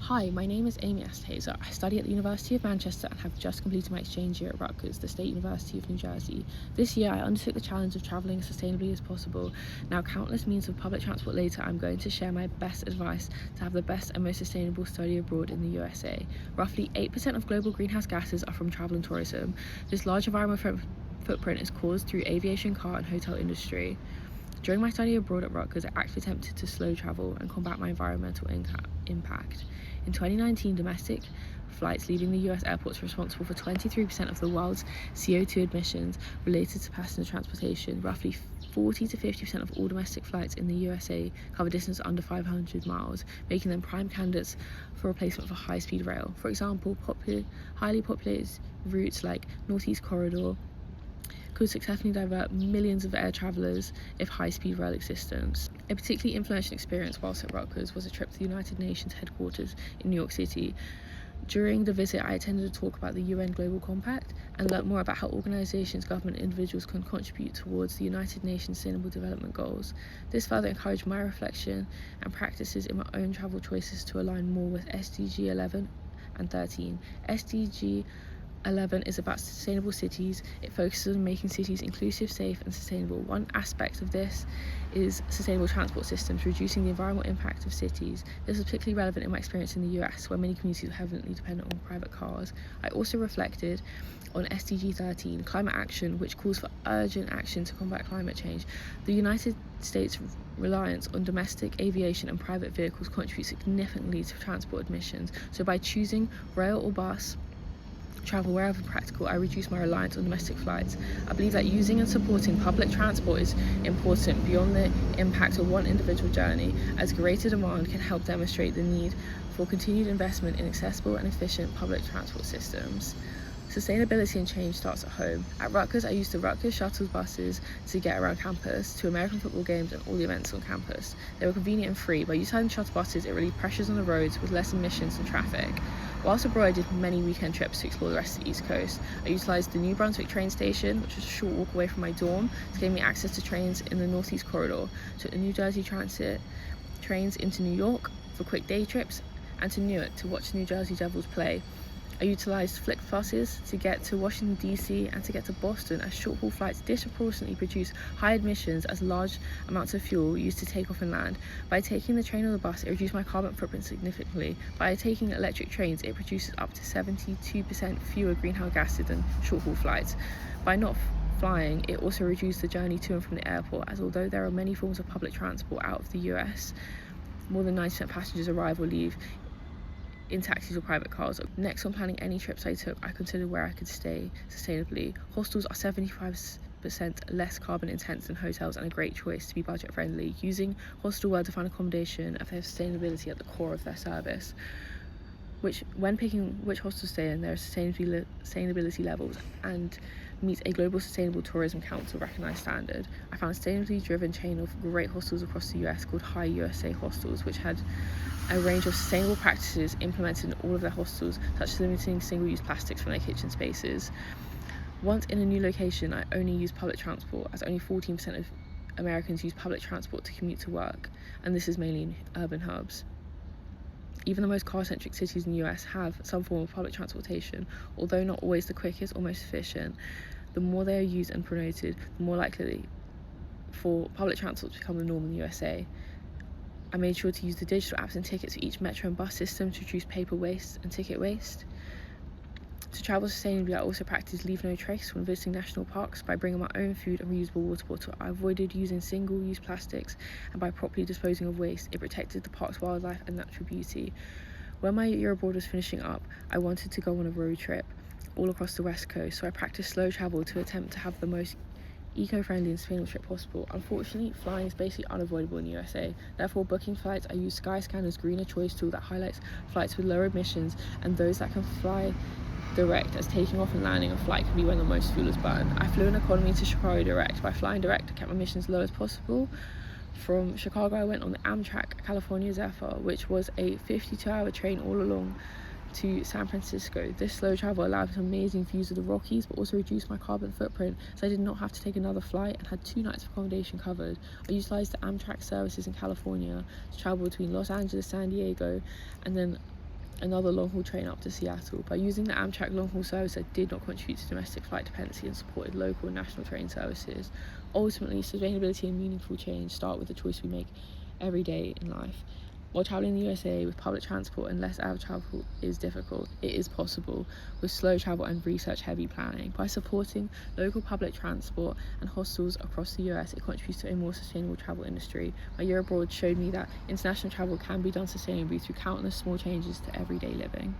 Hi, my name is Amy Asthazer. I study at the University of Manchester and have just completed my exchange year at Rutgers, the State University of New Jersey. This year, I undertook the challenge of travelling as sustainably as possible. Now, countless means of public transport later, I'm going to share my best advice to have the best and most sustainable study abroad in the USA. Roughly 8% of global greenhouse gases are from travel and tourism. This large environmental footprint is caused through aviation, car, and hotel industry. During my study abroad at Rutgers, I actually attempted to slow travel and combat my environmental impact. In 2019, domestic flights leaving the US airports were responsible for 23% of the world's CO2 emissions related to passenger transportation. Roughly 40 to 50% of all domestic flights in the USA cover distance under 500 miles, making them prime candidates for replacement for high-speed rail. For example, highly populated routes like Northeast Corridor could successfully divert millions of air travellers if high-speed rail existence. A particularly influential experience whilst at Rutgers was a trip to the United Nations headquarters in New York City. During the visit, I attended a talk about the UN Global Compact and learnt more about how organisations, government and individuals can contribute towards the United Nations Sustainable Development Goals. This further encouraged my reflection and practices in my own travel choices to align more with SDG 11 and 13. SDG 11 is about sustainable cities. It focuses on making cities inclusive, safe and sustainable. One aspect of this is sustainable transport systems, reducing the environmental impact of cities. This is particularly relevant in my experience in the US, where many communities are heavily dependent on private cars. I also reflected on SDG 13, climate action, which calls for urgent action to combat climate change. The United States' reliance on domestic aviation and private vehicles contributes significantly to transport emissions. So by choosing rail or bus travel wherever practical, I reduce my reliance on domestic flights. I believe that using and supporting public transport is important beyond the impact of one individual journey, as greater demand can help demonstrate the need for continued investment in accessible and efficient public transport systems. Sustainability and change starts at home. At Rutgers, I used the Rutgers shuttle buses to get around campus, to American football games and all the events on campus. They were convenient and free. By utilising shuttle buses, it relieved pressures on the roads with less emissions and traffic. Whilst abroad, I did many weekend trips to explore the rest of the East Coast. I utilised the New Brunswick train station, which was a short walk away from my dorm, to give me access to trains in the Northeast Corridor. Took the New Jersey Transit trains into New York for quick day trips, and to Newark to watch the New Jersey Devils play. I utilised Flick buses to get to Washington DC and to get to Boston, as short-haul flights disproportionately produce high emissions as large amounts of fuel used to take off and land. By taking the train or the bus, it reduced my carbon footprint significantly. By taking electric trains, it produces up to 72% fewer greenhouse gases than short-haul flights. By not flying, it also reduced the journey to and from the airport, as although there are many forms of public transport out of the US, more than 90% of passengers arrive or leave in taxis or private cars. Next, when planning any trips I took, I considered where I could stay sustainably. Hostels are 75% less carbon intense than hotels and a great choice to be budget friendly, using hostel well-defined accommodation and their sustainability at the core of their service. When picking which hostel to stay in, there are sustainability levels and meet a global sustainable tourism council recognised standard. I found a sustainably driven chain of great hostels across the US called High USA Hostels, which had a range of sustainable practices implemented in all of their hostels, such as limiting single-use plastics from their kitchen spaces. Once in a new location, I only use public transport, as only 14% of Americans use public transport to commute to work, and this is mainly in urban hubs. Even the most car-centric cities in the US have some form of public transportation, although not always the quickest or most efficient. The more they are used and promoted, the more likely for public transport to become the norm in the USA. I made sure to use the digital apps and tickets for each metro and bus system to reduce paper waste and ticket waste. To travel sustainably, I also practiced leave no trace when visiting national parks by bringing my own food and reusable water bottle. I avoided using single-use plastics, and by properly disposing of waste, it protected the park's wildlife and natural beauty. When my year abroad was finishing up, I wanted to go on a road trip all across the West Coast, so I practiced slow travel to attempt to have the most eco-friendly and sustainable trip possible. Unfortunately, flying is basically unavoidable in the USA. Therefore, booking flights, I use Skyscanner's greener choice tool that highlights flights with lower emissions and those that can fly direct, as taking off and landing a flight can be when the most fuel is burned. I flew in economy to Chicago direct. By flying direct, I kept my emissions low as possible. From Chicago, I went on the Amtrak California Zephyr, which was a 52-hour train all along to San Francisco. This slow travel allowed me some amazing views of the Rockies, but also reduced my carbon footprint, so I did not have to take another flight and had 2 nights of accommodation covered. I utilised the Amtrak services in California to travel between Los Angeles, San Diego, and then another long-haul train up to Seattle. By using the Amtrak long-haul service that did not contribute to domestic flight dependency and supported local and national train services. Ultimately, sustainability and meaningful change start with the choice we make every day in life. While travelling in the USA with public transport and less air travel is difficult, it is possible with slow travel and research-heavy planning. By supporting local public transport and hostels across the US, it contributes to a more sustainable travel industry. My year abroad showed me that international travel can be done sustainably through countless small changes to everyday living.